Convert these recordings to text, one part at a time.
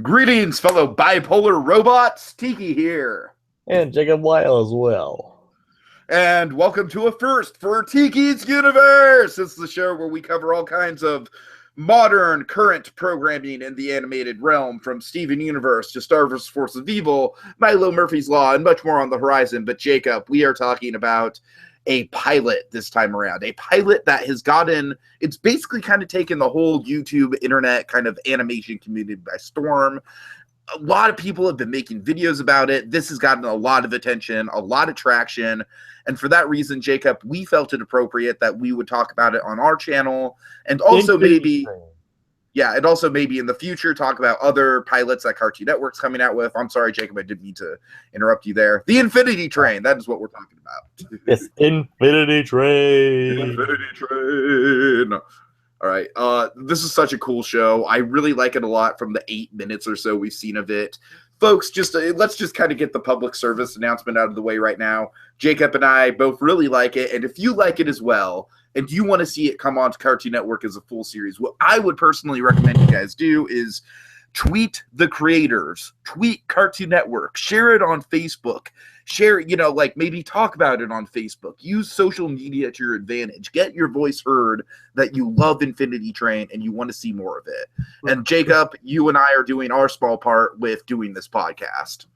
Greetings, fellow bipolar robots. Tiki here. And Jacob Wile as well. And welcome to a first for Tiki's Universe. It's the show where we cover all kinds of modern, current programming in the animated realm, from Steven Universe to Star vs. Force of Evil, Milo Murphy's Law, and much more on the horizon. But Jacob, we are talking about a pilot this time around. A pilot that has it's basically kind of taken the whole YouTube, internet kind of animation community by storm. A lot of people have been making videos about it. This has gotten a lot of attention, a lot of traction. And for that reason, Jacob, we felt it appropriate that we would talk about it on our channel. And also maybe in the future, talk about other pilots that Cartoon Network's coming out with. I'm sorry, Jacob, I didn't mean to interrupt you there. The Infinity Train, that is what we're talking about. Yes, Infinity Train. Infinity Train. All right. This is such a cool show. I really like it a lot from the 8 minutes or so we've seen of it. Folks, let's just kind of get the public service announcement out of the way right now. Jacob and I both really like it, and if you like it as well, and you want to see it come on to Cartoon Network as a full series, what I would personally recommend you guys do is tweet the creators, tweet Cartoon Network, share it on Facebook, share, maybe talk about it on Facebook, use social media to your advantage, get your voice heard that you love Infinity Train and you want to see more of it. And Jacob, you and I are doing our small part with doing this podcast.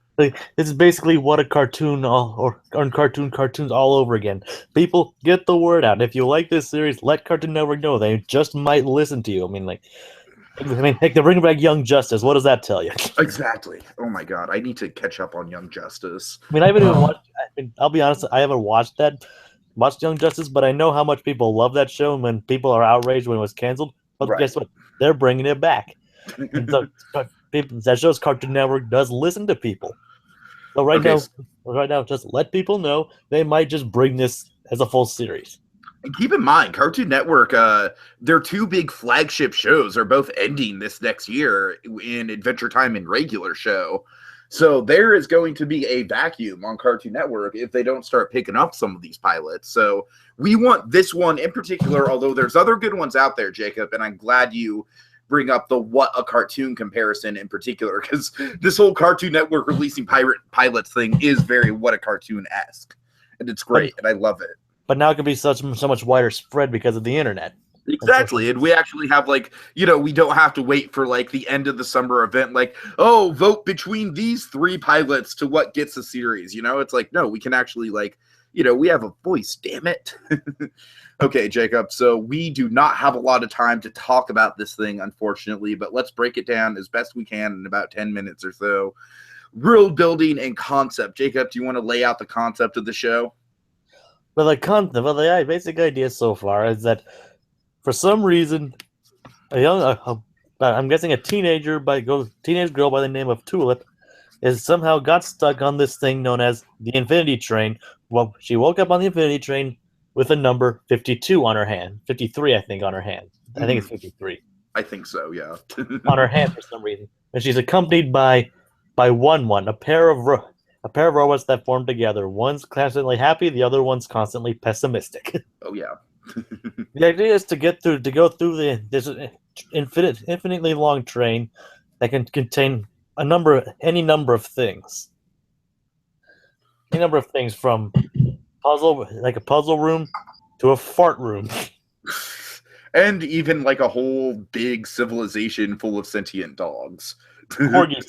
It's basically what a cartoon or cartoons all over again. People, get the word out. If you like this series, let Cartoon Network know. They just might listen to you. Heck, they're bringing back Young Justice. What does that tell you? Exactly. Oh my God, I need to catch up on Young Justice. I haven't even watched. I'll be honest, I haven't watched Young Justice, but I know how much people love that show. And when people are outraged when it was canceled, but guess what? They're bringing it back. And so, that shows Cartoon Network does listen to people. So right now, just let people know they might just bring this as a full series. And keep in mind, Cartoon Network, their two big flagship shows are both ending this next year in Adventure Time and regular show. So there is going to be a vacuum on Cartoon Network if they don't start picking up some of these pilots. So we want this one in particular, although there's other good ones out there, Jacob, and I'm glad you bring up the What a Cartoon comparison in particular, because this whole Cartoon Network releasing pilots thing is very What a Cartoon-esque. And it's great, and I love it. But now it can be so much wider spread because of the internet. Exactly. And we actually have we don't have to wait for the end of the summer event, vote between these three pilots to what gets a series. It's no, we can actually we have a voice, damn it. Okay, Jacob. So we do not have a lot of time to talk about this thing, unfortunately, but let's break it down as best we can in about 10 minutes or so. World building and concept. Jacob, do you want to lay out the concept of the show? Well, the basic idea so far is that for some reason, I'm guessing a teenage girl by the name of Tulip is somehow got stuck on this thing known as the Infinity Train. Well, she woke up on the Infinity Train with a number 52 on her hand, 53, I think, on her hand. I think it's 53. I think so, yeah. On her hand for some reason, and she's accompanied by a pair of robots that form together. One's constantly happy, the other one's constantly pessimistic. Oh yeah. The idea is to go through this infinitely long train that can contain any number of things. Any number of things, from a puzzle room to a fart room. And even a whole big civilization full of sentient dogs. Corgis,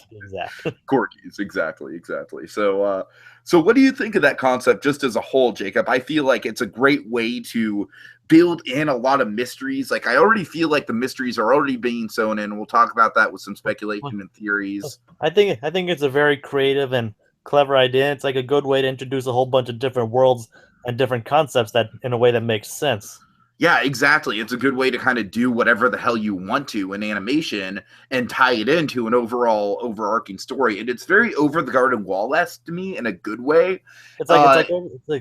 Corgis, exactly. So what do you think of that concept just as a whole, Jacob? I feel like it's a great way to build in a lot of mysteries. I already feel like the mysteries are already being sewn in. We'll talk about that with some speculation and theories. I think it's a very creative and clever idea. It's a good way to introduce a whole bunch of different worlds and different concepts that in a way that makes sense. Yeah, exactly. It's a good way to kind of do whatever the hell you want to in animation and tie it into an overall overarching story. And it's very Over the Garden Wall-esque to me in a good way. It's like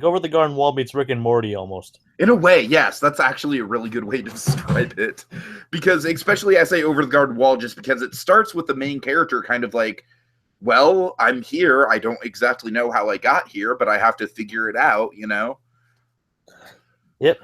Over the Garden Wall meets Rick and Morty almost. In a way, yes. That's actually a really good way to describe it. Because especially I say Over the Garden Wall just because it starts with the main character kind of well, I'm here. I don't exactly know how I got here, but I have to figure it out, Yep.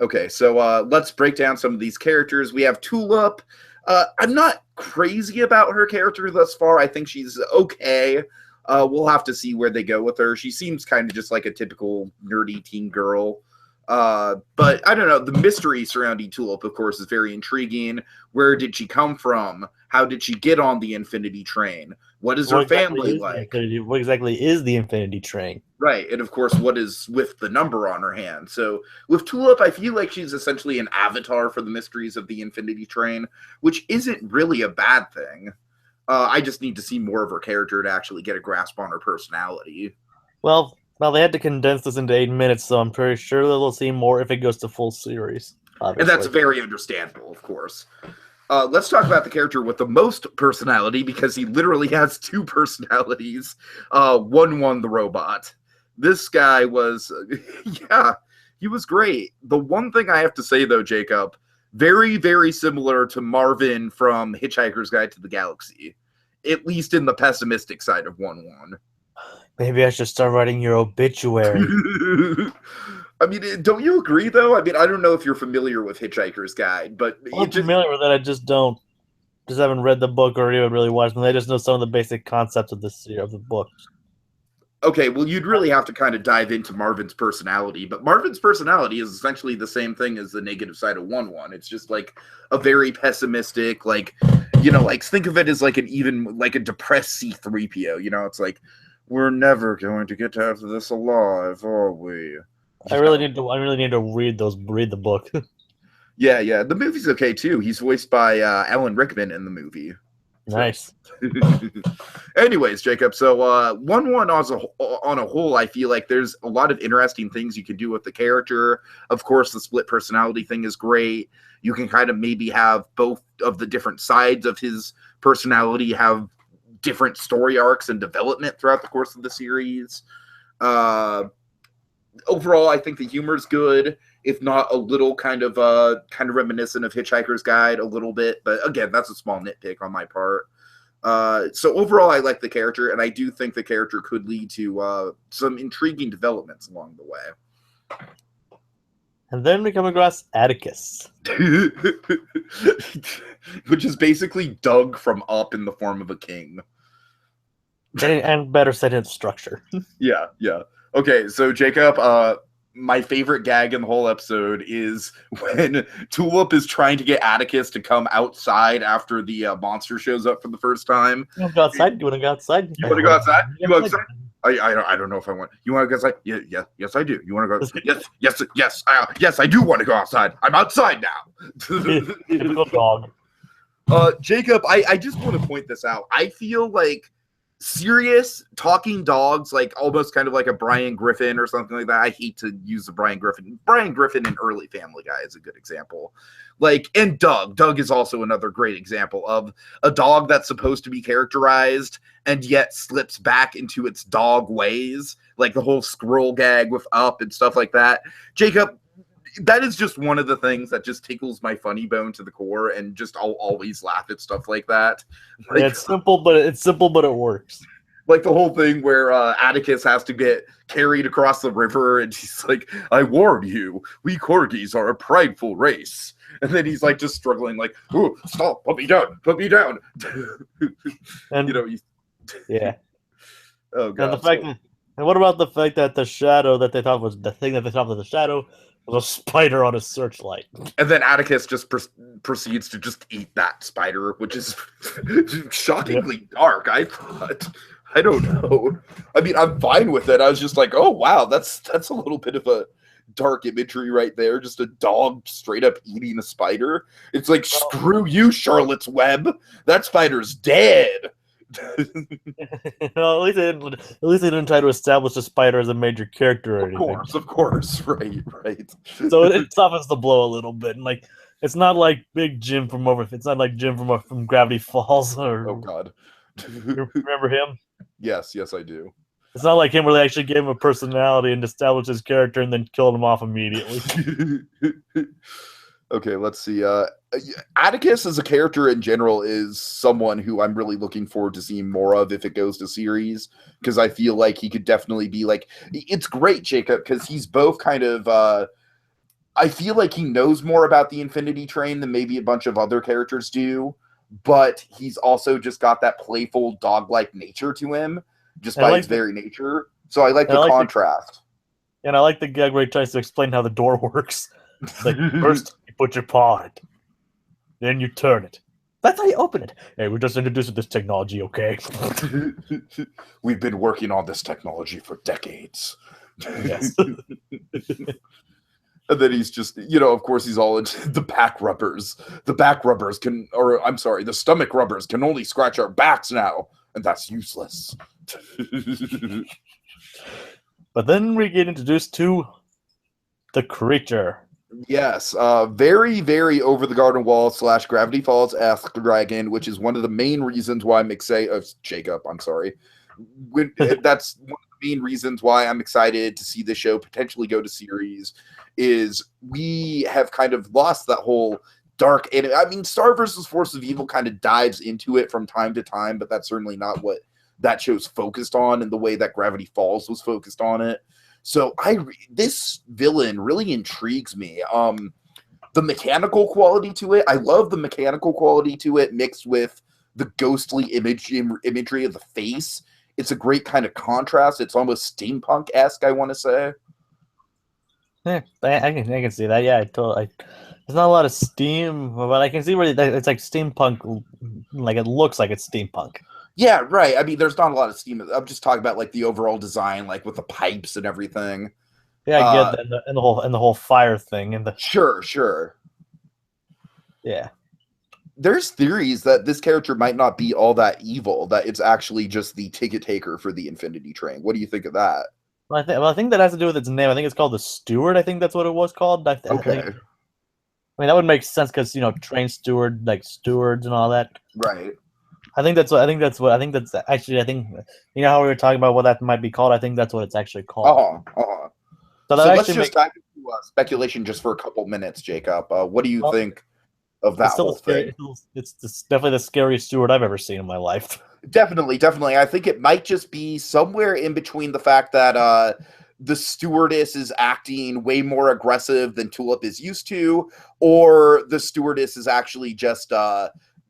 Okay, so let's break down some of these characters. We have Tulip. I'm not crazy about her character thus far. I think she's okay. We'll have to see where they go with her. She seems kind of just like a typical nerdy teen girl. But I don't know. The mystery surrounding Tulip, of course, is very intriguing. Where did she come from? How did she get on the Infinity Train? What is her family like? What exactly is the Infinity Train? Right, and of course, what is with the number on her hand? So with Tulip, I feel like she's essentially an avatar for the mysteries of the Infinity Train, which isn't really a bad thing. I just need to see more of her character to actually get a grasp on her personality. Well, they had to condense this into 8 minutes, so I'm pretty sure that we'll see more if it goes to full series. Obviously. And that's very understandable, of course. Let's talk about the character with the most personality, because he literally has 2 personalities. One the robot. This guy was, yeah, he was great. The one thing I have to say, though, Jacob, very, very similar to Marvin from Hitchhiker's Guide to the Galaxy, at least in the pessimistic side of 1-1. Maybe I should start writing your obituary. I mean, don't you agree, though? I mean, I don't know if you're familiar with Hitchhiker's Guide, but... I'm familiar with it, I just haven't read the book or even really watched them. I just know some of the basic concepts of the book. Okay, well, you'd really have to kind of dive into Marvin's personality, but Marvin's personality is essentially the same thing as the negative side of 1-1. It's just like a very pessimistic, like, think of it as like a depressed C-3PO, it's like, we're never going to get out of this alive, are we? I really need to read the book. Yeah, the movie's okay too. He's voiced by Alan Rickman in the movie. Nice. Anyways, Jacob, so 1-1 on a whole, I feel like there's a lot of interesting things you can do with the character. Of course, the split personality thing is great. You can kind of maybe have both of the different sides of his personality have different story arcs and development throughout the course of the series. Overall, I think the humor is good, if not a little kind of reminiscent of Hitchhiker's Guide a little bit. But again, that's a small nitpick on my part. So overall, I like the character, and I do think the character could lead to some intriguing developments along the way. And then we come across Atticus. Which is basically Doug from Up in the form of a king. And better sentence structure. Yeah. Okay, so Jacob, my favorite gag in the whole episode is when Tulip is trying to get Atticus to come outside after the monster shows up for the first time. You want to go outside? You want to go outside? You want to go outside? You go outside? I don't know if I want. You want to go outside? Yeah, yes, I do. You want to go? Yes, I do want to go outside. I'm outside now. Typical dog. Jacob, I just want to point this out. I feel like serious talking dogs, like almost kind of like a Brian Griffin or something like that. I hate to use the Brian Griffin in early Family Guy is a good example. Like, and Doug is also another great example of a dog that's supposed to be characterized and yet slips back into its dog ways, like the whole squirrel gag with Up and stuff like that. Jacob, that is just one of the things that just tickles my funny bone to the core, and just I'll always laugh at stuff like that. Like, yeah, it's simple, but it works. Like the whole thing where Atticus has to get carried across the river, and he's like, "I warn you, we corgis are a prideful race." And then he's like just struggling, like, "Ooh, stop! Put me down! Put me down!" And yeah. Oh god. And what about the fact that the shadow that they thought was the thing that they thought was the shadow was a spider on a searchlight? And then Atticus just proceeds to just eat that spider, which is shockingly dark, I thought. I don't know. I mean, I'm fine with it. I was just like, oh, wow, that's a little bit of a dark imagery right there. Just a dog straight up eating a spider. It's like, screw you, Charlotte's Web. That spider's dead. Well, at least they didn't try to establish the spider as a major character or anything. Of course, right. So it softens the blow a little bit, and like it's not like Big Jim from from Gravity Falls or. Oh God, you remember him? Yes, I do. It's not like him where they actually gave him a personality and established his character and then killed him off immediately. Okay, let's see. Atticus as a character in general is someone who I'm really looking forward to seeing more of if it goes to series, because I feel like he could definitely be like, it's great, Jacob, because he's both kind of I feel like he knows more about the Infinity Train than maybe a bunch of other characters do, but he's also just got that playful dog-like nature to him, just by his very nature. So I like the contrast. And I like the gag where he tries to explain how the door works. Like, first, you put your paw in it. Then you turn it. That's how you open it. Hey, we're just introducing this technology, okay? We've been working on this technology for decades. Yes. And then he's just, of course, he's all into the back rubbers. The back rubbers the stomach rubbers can only scratch our backs now, and that's useless. But then we get introduced to the creature. Yes, very, very over the garden wall / Gravity Falls-esque dragon, which is one of the main reasons why I'm excited. Jacob, I'm sorry. That's one of the main reasons why I'm excited to see this show potentially go to series. Is we have kind of lost that whole dark. I mean, Star vs. Force of Evil kind of dives into it from time to time, but that's certainly not what that show's focused on in the way that Gravity Falls was focused on it. So this villain really intrigues me. The mechanical quality to it, I love the mechanical quality to it mixed with the ghostly imagery of the face. It's a great kind of contrast. It's almost steampunk-esque, I want to say. Yeah, I can see that. Yeah, there's not a lot of steam, but I can see where it's like steampunk. Like it looks like it's steampunk. Yeah, right. I mean, there's not a lot of steam. I'm just talking about like the overall design, like with the pipes and everything. Yeah, I get that, and the whole fire thing and the sure. Yeah. There's theories that this character might not be all that evil, that it's actually just the ticket taker for the Infinity Train. What do you think of that? Well, I think that has to do with its name. I think it's called the Steward. I think that's what it was called. Okay. I mean, that would make sense because train steward, like stewards and all that. Right. I think that's actually how we were talking about what that might be called. I think that's what it's actually called. So let's just dive into speculation just for a couple minutes, Jacob. What do you think of that whole thing? It's definitely the scariest steward I've ever seen in my life. Definitely. I think it might just be somewhere in between the fact that the stewardess is acting way more aggressive than Tulip is used to, or the stewardess is actually just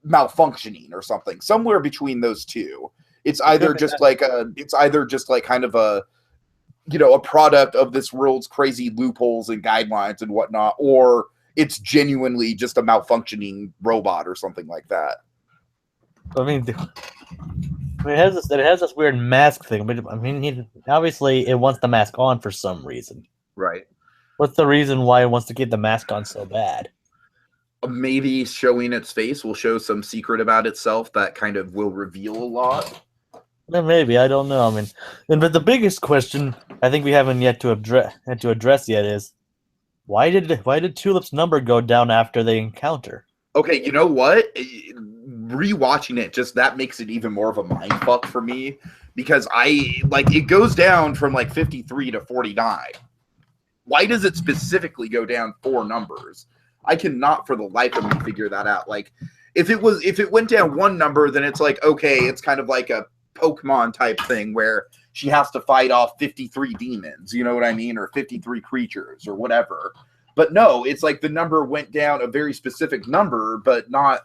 malfunctioning or something. Somewhere between those two. It's either just like kind of a product of this world's crazy loopholes and guidelines and whatnot, or it's genuinely just a malfunctioning robot or something like that. I mean, it has this weird mask thing, but I mean, obviously it wants the mask on for some reason. Right. What's the reason why it wants to keep the mask on so bad? Maybe showing its face will show some secret about itself that kind of will reveal a lot. Maybe, I don't know. I mean, but the biggest question I think we haven't yet to address yet is why did Tulip's number go down after they encounter? Okay, you know what? Rewatching it, just that makes it even more of a mindfuck for me, because it goes down from like 53 to 49. Why does it specifically go down 4 numbers? I cannot for the life of me figure that out. Like, if it went down 1 number, then it's like, okay, it's kind of like a Pokemon type thing where she has to fight off 53 demons, you know what I mean, or 53 creatures or whatever. But no, it's like the number went down a very specific number, but not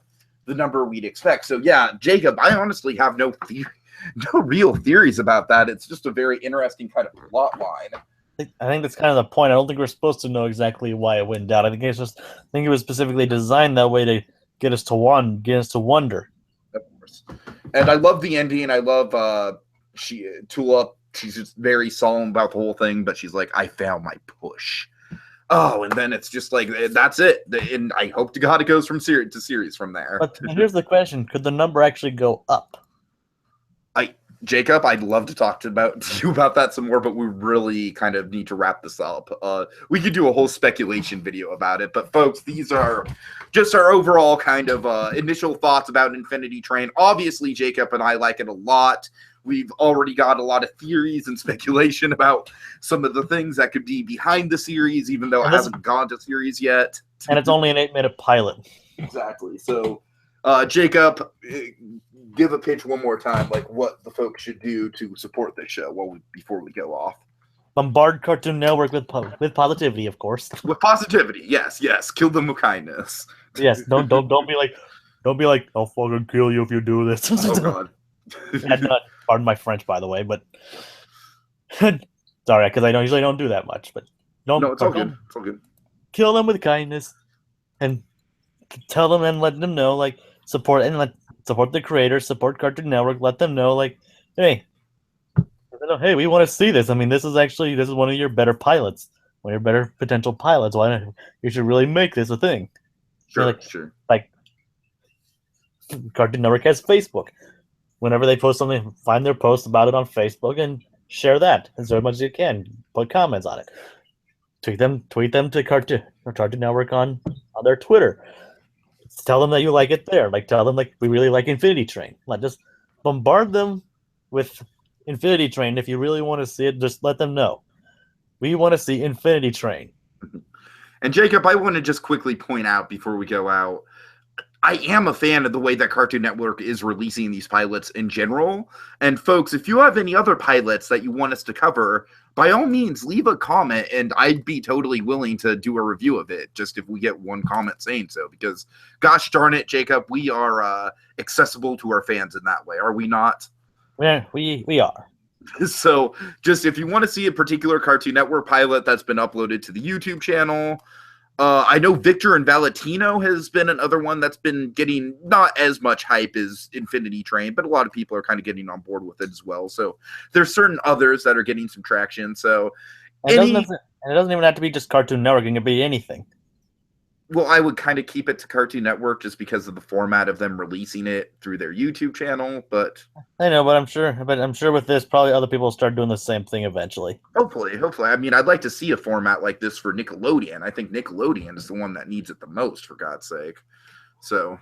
the number we'd expect. So yeah, Jacob, I honestly have no real theories about that. It's just a very interesting kind of plot line. I think that's kind of the point. I don't think we're supposed to know exactly why it went down. I think it was specifically designed that way to get us to wonder. Of course. And I love the ending. I love Tulip. She's just very solemn about the whole thing, but she's like, I found my push. Oh, and then it's just like, that's it. And I hope to God it goes from series to series from there. But here's the question. Could the number actually go up? Jacob, I'd love to talk to you about that some more, but we really kind of need to wrap this up. We could do a whole speculation video about it, but folks, these are just our overall kind of initial thoughts about Infinity Train. Obviously, Jacob and I like it a lot. We've already got a lot of theories and speculation about some of the things that could be behind the series, even though it hasn't gone to series yet. And it's only an 8-minute pilot. Exactly. So, Jacob, give a pitch one more time, like what the folks should do to support this show before we go off. bombard Cartoon Network with positivity, of course. With positivity, yes. Kill them with kindness. Yes, don't be like, I'll fucking kill you if you do this. Oh God. Pardon my French, by the way, but sorry, because I usually don't do that much. But it's all good. It's all good. Kill them with kindness, and tell them and let them know, like, support the creators, support Cartoon Network. Let them know, like, hey, we want to see this. I mean, this is one of your better pilots, one of your better potential pilots. Why not? You should really make this a thing. Sure. Like, Cartoon Network has Facebook. Whenever they post something, find their post about it on Facebook and share that as much as you can. Put comments on it. Tweet them to Cartoon Network on their Twitter. Tell them that you like it there. Like, tell them, like, we really like Infinity Train. Like, just bombard them with Infinity Train. If you really want to see it, just let them know. We want to see Infinity Train. And Jacob, I want to just quickly point out before we go out, I am a fan of the way that Cartoon Network is releasing these pilots in general. And folks, if you have any other pilots that you want us to cover, by all means, leave a comment, and I'd be totally willing to do a review of it, just if we get one comment saying so. Because, gosh darn it, Jacob, we are accessible to our fans in that way, are we not? Yeah, we are. So, just if you want to see a particular Cartoon Network pilot that's been uploaded to the YouTube channel, I know Victor and Valentino has been another one that's been getting not as much hype as Infinity Train, but a lot of people are kind of getting on board with it as well. So there's certain others that are getting some traction. So it doesn't even have to be just Cartoon Network. It can be anything. Well, I would kind of keep it to Cartoon Network just because of the format of them releasing it through their YouTube channel. But I know, but I'm sure with this, probably other people will start doing the same thing eventually. Hopefully. I mean, I'd like to see a format like this for Nickelodeon. I think Nickelodeon is the one that needs it the most, for God's sake. So,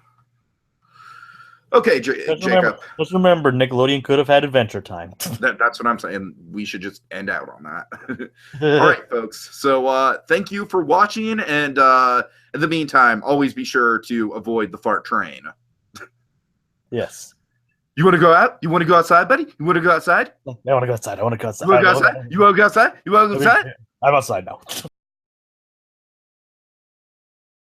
okay, Jacob. Just remember, Nickelodeon could have had Adventure Time. That's what I'm saying. We should just end out on that. All right, folks. So, thank you for watching, and in the meantime, always be sure to avoid the fart train. Yes. You want to go out? You want to go outside, buddy? You want to go outside? I want to go outside. You want to go outside? You want to go outside? I'm outside now.